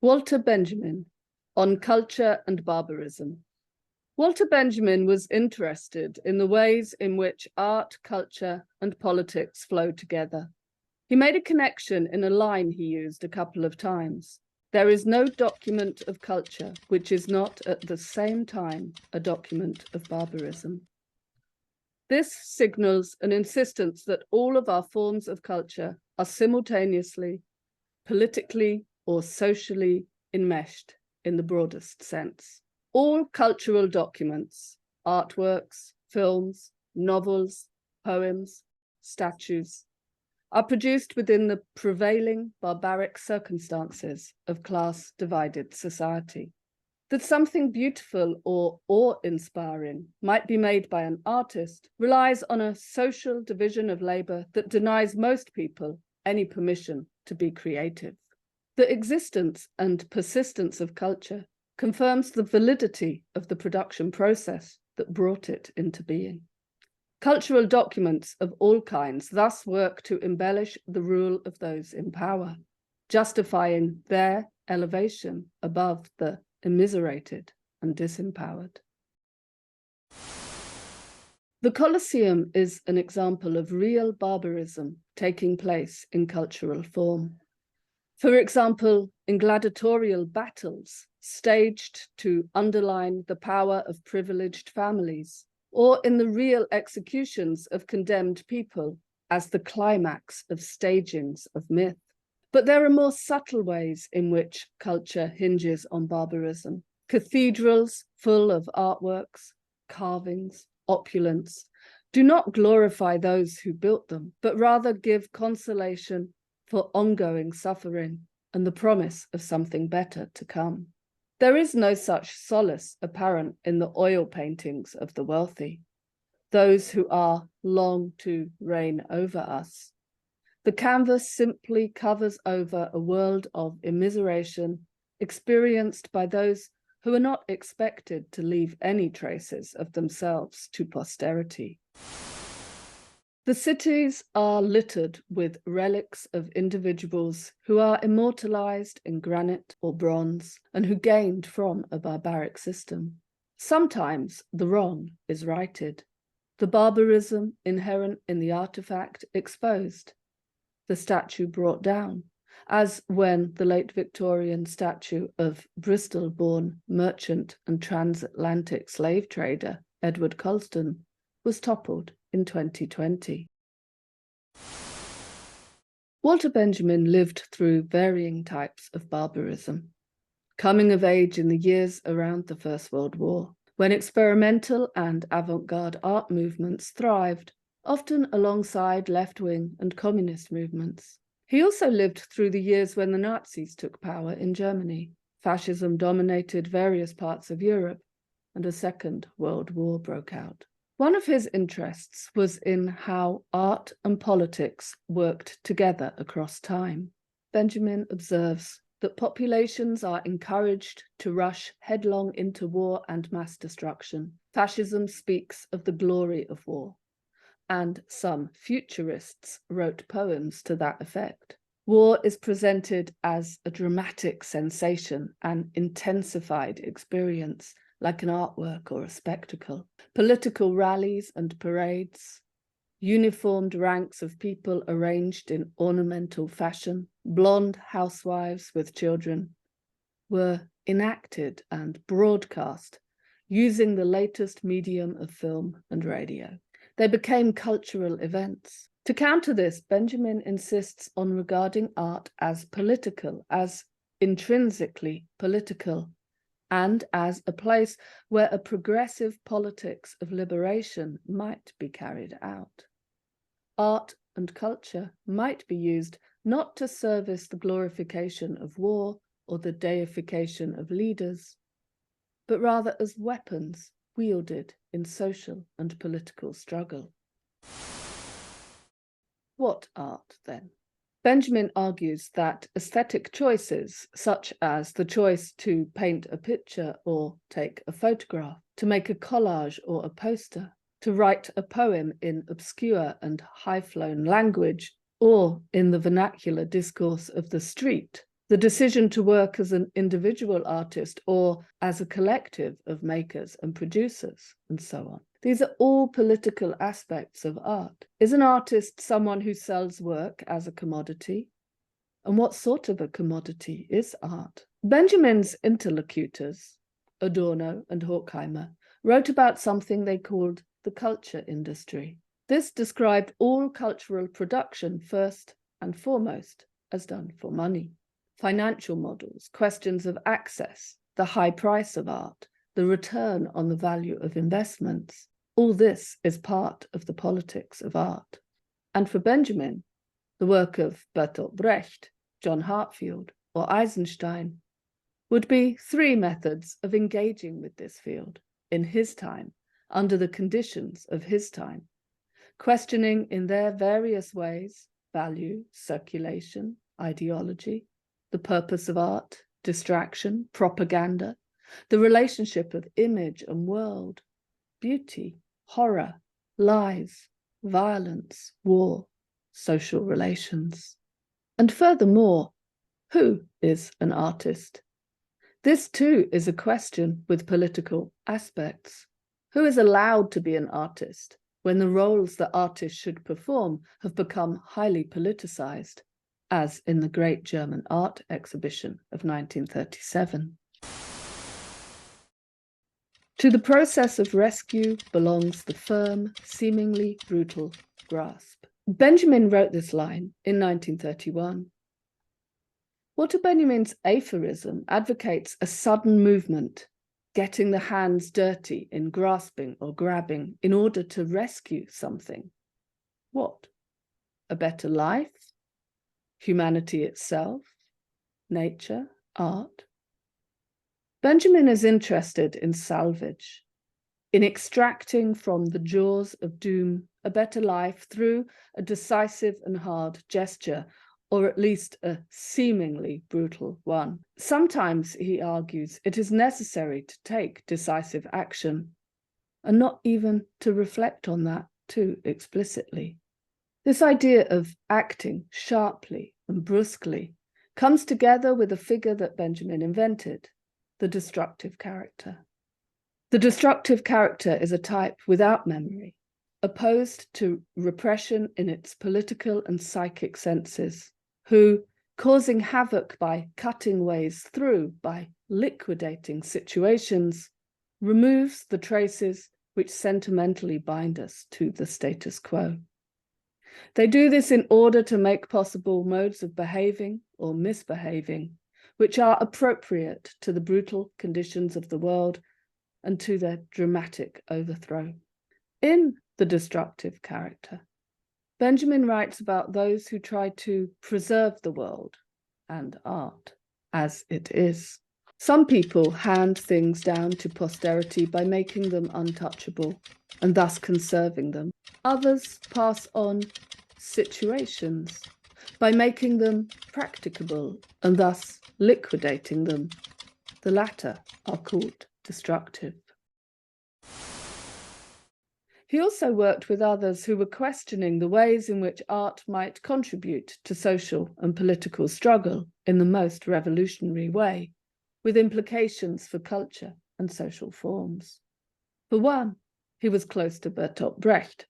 Walter Benjamin on culture and barbarism. Walter Benjamin was interested in the ways in which art, culture, and politics flow together. He made a connection in a line he used a couple of times. There is no document of culture which is not at the same time a document of barbarism. This signals an insistence that all of our forms of culture are simultaneously, politically or socially enmeshed in the broadest sense. All cultural documents, artworks, films, novels, poems, statues, are produced within the prevailing barbaric circumstances of class-divided society. That something beautiful or awe-inspiring might be made by an artist relies on a social division of labor that denies most people any permission to be creative. The existence and persistence of culture confirms the validity of the production process that brought it into being. Cultural documents of all kinds thus work to embellish the rule of those in power, justifying their elevation above the immiserated and disempowered. The Colosseum is an example of real barbarism taking place in cultural form. For example, in gladiatorial battles staged to underline the power of privileged families, or in the real executions of condemned people as the climax of stagings of myth. But there are more subtle ways in which culture hinges on barbarism. Cathedrals full of artworks, carvings, opulence, do not glorify those who built them, but rather give consolation for ongoing suffering and the promise of something better to come. There is no such solace apparent in the oil paintings of the wealthy, those who are long to reign over us. The canvas simply covers over a world of immiseration experienced by those who are not expected to leave any traces of themselves to posterity. The cities are littered with relics of individuals who are immortalized in granite or bronze and who gained from a barbaric system. Sometimes the wrong is righted, the barbarism inherent in the artifact exposed, the statue brought down, as when the late Victorian statue of Bristol-born merchant and transatlantic slave trader Edward Colston was toppled in 2020. Walter Benjamin lived through varying types of barbarism, coming of age in the years around the First World War, when experimental and avant-garde art movements thrived, often alongside left-wing and communist movements. He also lived through the years when the Nazis took power in Germany, fascism dominated various parts of Europe, and a Second World War broke out. One of his interests was in how art and politics worked together across time. Benjamin observes that populations are encouraged to rush headlong into war and mass destruction. Fascism speaks of the glory of war, and some futurists wrote poems to that effect. War is presented as a dramatic sensation, an intensified experience, like an artwork or a spectacle. Political rallies and parades, uniformed ranks of people arranged in ornamental fashion, blonde housewives with children, were enacted and broadcast using the latest medium of film and radio. They became cultural events. To counter this, Benjamin insists on regarding art as political, as intrinsically political, and as a place where a progressive politics of liberation might be carried out. Art and culture might be used not to service the glorification of war or the deification of leaders, but rather as weapons wielded in social and political struggle. What art, then? Benjamin argues that aesthetic choices, such as the choice to paint a picture or take a photograph, to make a collage or a poster, to write a poem in obscure and high-flown language, or in the vernacular discourse of the street, the decision to work as an individual artist or as a collective of makers and producers, and so on. These are all political aspects of art. Is an artist someone who sells work as a commodity? And what sort of a commodity is art? Benjamin's interlocutors, Adorno and Horkheimer, wrote about something they called the culture industry. This described all cultural production first and foremost as done for money. Financial models, questions of access, the high price of art, the return on the value of investments, all this is part of the politics of art. And for Benjamin, the work of Bertolt Brecht, John Heartfield, or Eisenstein would be three methods of engaging with this field in his time, under the conditions of his time, questioning in their various ways value, circulation, ideology, the purpose of art, distraction, propaganda, the relationship of image and world, beauty, horror, lies, violence, war, social relations. And furthermore, who is an artist? This too is a question with political aspects. Who is allowed to be an artist when the roles that artists should perform have become highly politicized, as in the Great German Art Exhibition of 1937? To the process of rescue belongs the firm, seemingly brutal grasp. Benjamin wrote this line in 1931. Walter Benjamin's aphorism advocates a sudden movement, getting the hands dirty in grasping or grabbing in order to rescue something. What? A better life? Humanity itself? Nature? Art? Benjamin is interested in salvage, in extracting from the jaws of doom a better life through a decisive and hard gesture, or at least a seemingly brutal one. Sometimes, he argues, it is necessary to take decisive action, and not even to reflect on that too explicitly. This idea of acting sharply and brusquely comes together with a figure that Benjamin invented, the destructive character. The destructive character is a type without memory, opposed to repression in its political and psychic senses, who, causing havoc by cutting ways through, by liquidating situations, removes the traces which sentimentally bind us to the status quo. They do this in order to make possible modes of behaving or misbehaving, which are appropriate to the brutal conditions of the world and to their dramatic overthrow. In The Destructive Character, Benjamin writes about those who try to preserve the world and art as it is. Some people hand things down to posterity by making them untouchable and thus conserving them. Others pass on situations by making them practicable and thus liquidating them. The latter are called destructive. He also worked with others who were questioning the ways in which art might contribute to social and political struggle in the most revolutionary way, with implications for culture and social forms. For one, he was close to Bertolt Brecht,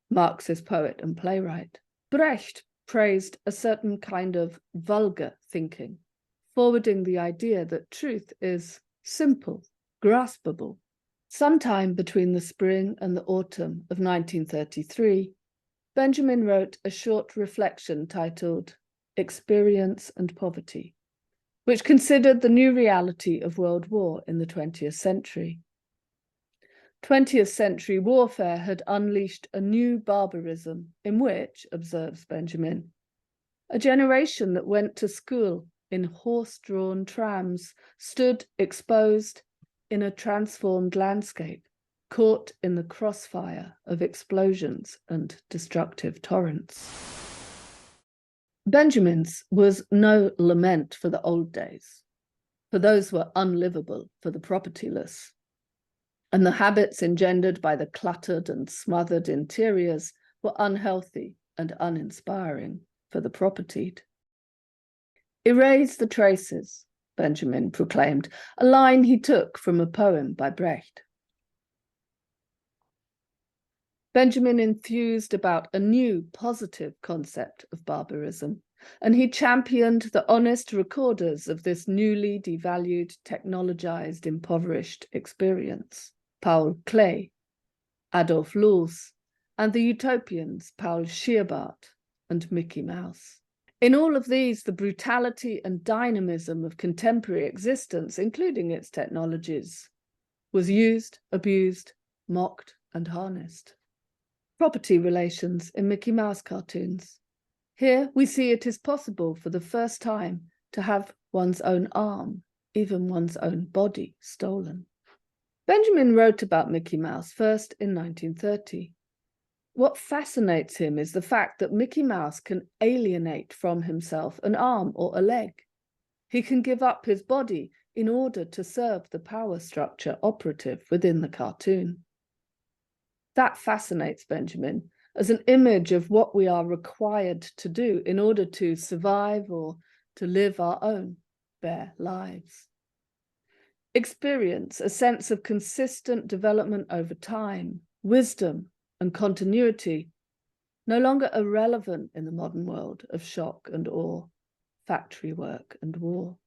Marxist poet and playwright. Brecht praised a certain kind of vulgar thinking, forwarding the idea that truth is simple, graspable. Sometime between the spring and the autumn of 1933, Benjamin wrote a short reflection titled Experience and Poverty, which considered the new reality of world war in the 20th century. 20th century warfare had unleashed a new barbarism in which, observes Benjamin, a generation that went to school in horse-drawn trams stood exposed in a transformed landscape, caught in the crossfire of explosions and destructive torrents. Benjamin's was no lament for the old days, for those were unlivable for the propertyless, and the habits engendered by the cluttered and smothered interiors were unhealthy and uninspiring for the propertied. Erase the traces, Benjamin proclaimed, a line he took from a poem by Brecht. Benjamin enthused about a new positive concept of barbarism, and he championed the honest recorders of this newly devalued, technologized, impoverished experience. Paul Klee, Adolf Loos, and the utopians Paul Scheerbart and Mickey Mouse. In all of these, the brutality and dynamism of contemporary existence, including its technologies, was used, abused, mocked, and harnessed. Property relations in Mickey Mouse cartoons. Here we see it is possible for the first time to have one's own arm, even one's own body, stolen. Benjamin wrote about Mickey Mouse first in 1930. What fascinates him is the fact that Mickey Mouse can alienate from himself an arm or a leg. He can give up his body in order to serve the power structure operative within the cartoon. That fascinates Benjamin as an image of what we are required to do in order to survive or to live our own bare lives. Experience, a sense of consistent development over time, wisdom, and continuity, no longer irrelevant in the modern world of shock and awe, factory work and war.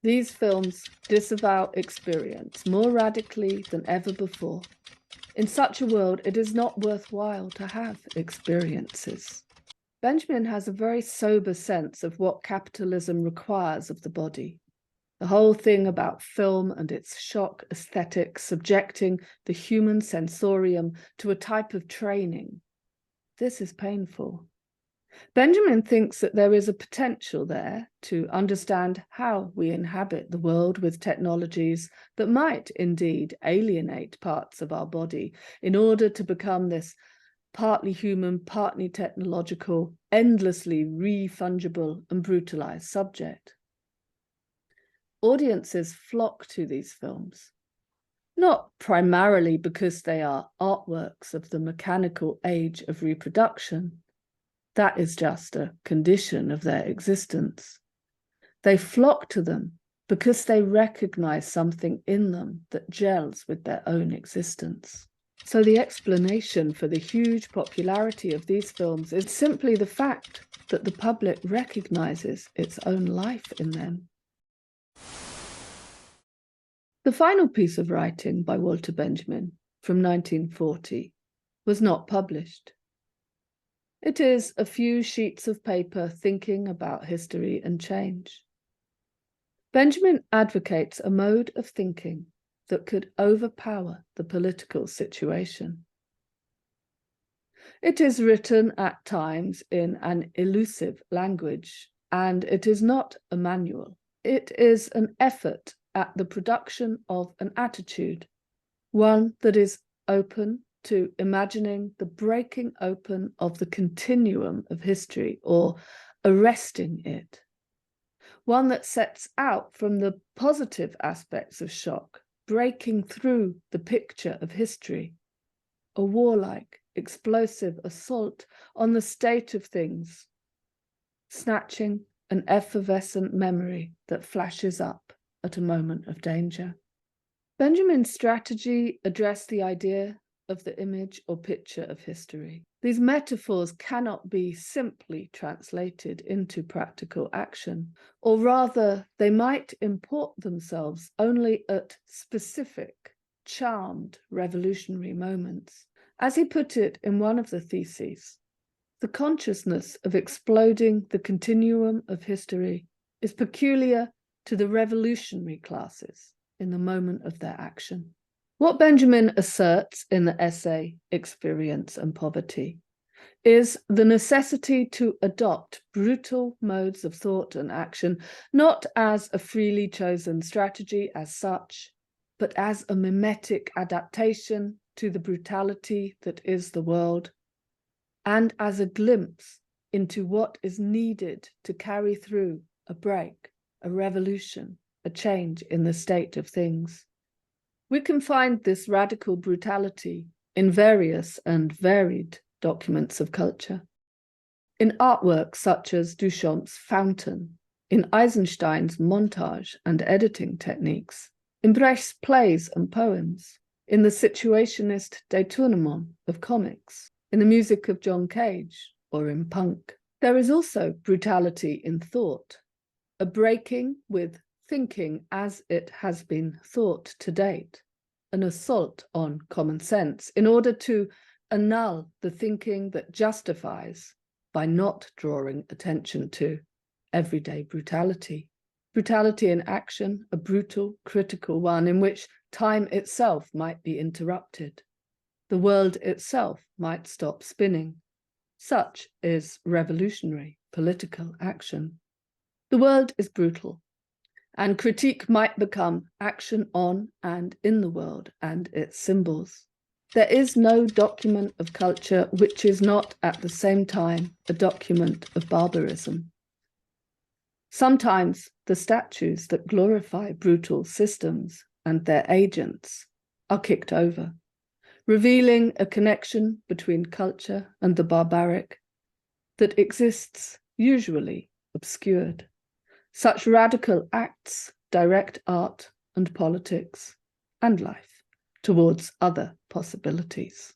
These films disavow experience more radically than ever before. In such a world, it is not worthwhile to have experiences. Benjamin has a very sober sense of what capitalism requires of the body. The whole thing about film and its shock aesthetic subjecting the human sensorium to a type of training. This is painful. Benjamin thinks that there is a potential there to understand how we inhabit the world with technologies that might indeed alienate parts of our body in order to become this partly human, partly technological, endlessly refungible and brutalized subject. Audiences flock to these films, not primarily because they are artworks of the mechanical age of reproduction. That is just a condition of their existence. They flock to them because they recognize something in them that gels with their own existence. So the explanation for the huge popularity of these films is simply the fact that the public recognizes its own life in them. The final piece of writing by Walter Benjamin from 1940 was not published. It is a few sheets of paper thinking about history and change. Benjamin advocates a mode of thinking that could overpower the political situation. It is written at times in an elusive language, and it is not a manual. It is an effort at the production of an attitude, one that is open to imagining the breaking open of the continuum of history or arresting it. One that sets out from the positive aspects of shock, breaking through the picture of history, a warlike, explosive assault on the state of things, snatching an effervescent memory that flashes up at a moment of danger. Benjamin's strategy addressed the idea of the image or picture of history. These metaphors cannot be simply translated into practical action, or rather, they might import themselves only at specific, charmed revolutionary moments. As he put it in one of the theses, the consciousness of exploding the continuum of history is peculiar to the revolutionary classes in the moment of their action. What Benjamin asserts in the essay Experience and Poverty is the necessity to adopt brutal modes of thought and action, not as a freely chosen strategy as such, but as a mimetic adaptation to the brutality that is the world, and as a glimpse into what is needed to carry through a break, a revolution, a change in the state of things. We can find this radical brutality in various and varied documents of culture. In artwork such as Duchamp's Fountain, in Eisenstein's montage and editing techniques, in Brecht's plays and poems, in the situationist détournement of comics, in the music of John Cage, or in punk. There is also brutality in thought, a breaking with thinking as it has been thought to date, an assault on common sense in order to annul the thinking that justifies by not drawing attention to everyday brutality. Brutality in action, a brutal, critical one in which time itself might be interrupted. The world itself might stop spinning. Such is revolutionary political action. The world is brutal, and critique might become action on and in the world and its symbols. There is no document of culture which is not at the same time a document of barbarism. Sometimes the statues that glorify brutal systems and their agents are kicked over, revealing a connection between culture and the barbaric that exists, usually obscured. Such radical acts direct art and politics and life towards other possibilities.